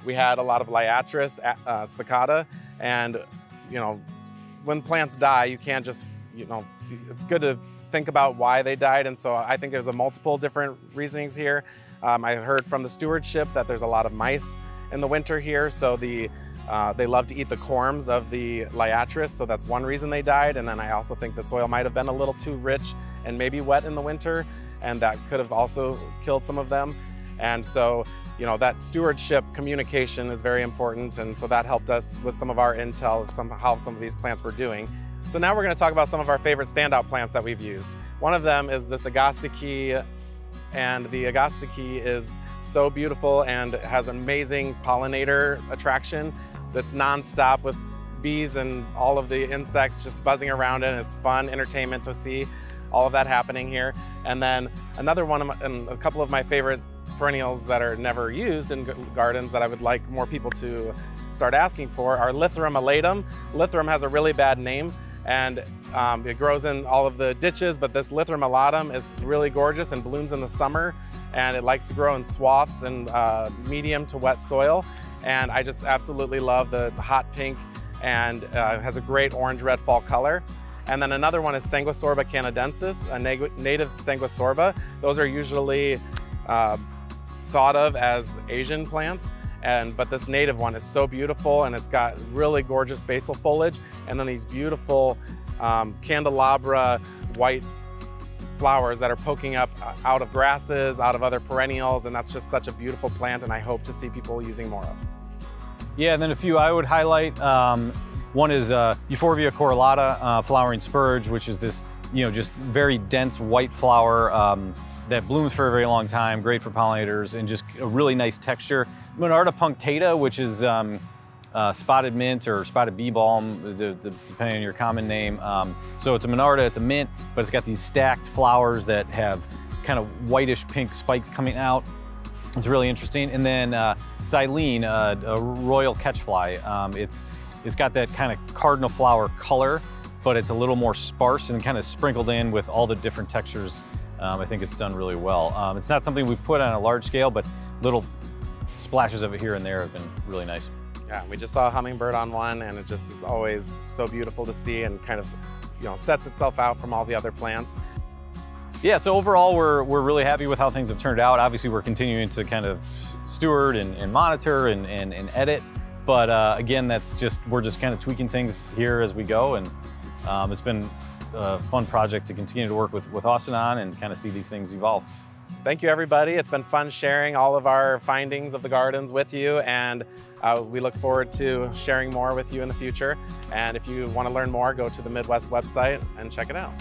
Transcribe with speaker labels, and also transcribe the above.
Speaker 1: we had a lot of Liatris, spicata, and when plants die, you can't just, it's good to think about why they died, and so I think there's a multiple different reasonings here. I heard from the stewardship that there's a lot of mice in the winter here, so they love to eat the corms of the Liatris, so that's one reason they died. And then I also think the soil might have been a little too rich and maybe wet in the winter, and that could have also killed some of them. And so, that stewardship communication is very important, and so that helped us with some of our intel of how some of these plants were doing. So now we're going to talk about some of our favorite standout plants that we've used. One of them is this Agastache, and the Agastache is so beautiful and has an amazing pollinator attraction that's nonstop with bees and all of the insects just buzzing around it. And it's fun entertainment to see all of that happening here. And then another one and a couple of my favorite perennials that are never used in gardens that I would like more people to start asking for are Lithorum elatum. Lithorum has a really bad name, and it grows in all of the ditches, but this Lithorum elatum is really gorgeous and blooms in the summer, and it likes to grow in swaths and medium to wet soil. And I just absolutely love the hot pink, and has a great orange-red fall color. And then another one is Sanguisorba canadensis, a native Sanguisorba. Those are usually thought of as Asian plants, but this native one is so beautiful, and it's got really gorgeous basal foliage, and then these beautiful candelabra white flowers that are poking up out of grasses, out of other perennials, and that's just such a beautiful plant, and I hope to see people using more of.
Speaker 2: Yeah, and then a few I would highlight. One is Euphorbia correlata, flowering spurge, which is this, just very dense white flower that blooms for a very long time, great for pollinators, and just a really nice texture. Monarda punctata, which is spotted mint or spotted bee balm, depending on your common name. So it's a Monarda, it's a mint, but it's got these stacked flowers that have kind of whitish pink spikes coming out. It's really interesting. And then Silene, a royal catchfly. It's got that kind of cardinal flower color, but it's a little more sparse and kind of sprinkled in with all the different textures. I think it's done really well. It's not something we put on a large scale, but little splashes of it here and there have been really nice.
Speaker 1: Yeah, we just saw a hummingbird on one, and it just is always so beautiful to see, and kind of, sets itself out from all the other plants.
Speaker 2: Yeah, so overall, we're really happy with how things have turned out. Obviously, we're continuing to kind of steward and monitor and edit, but again, we're just kind of tweaking things here as we go, and it's been a fun project to continue to work with Austin on and kind of see these things evolve.
Speaker 1: Thank you, everybody. It's been fun sharing all of our findings of the gardens with you, and we look forward to sharing more with you in the future. And if you want to learn more, go to the Midwest website and check it out.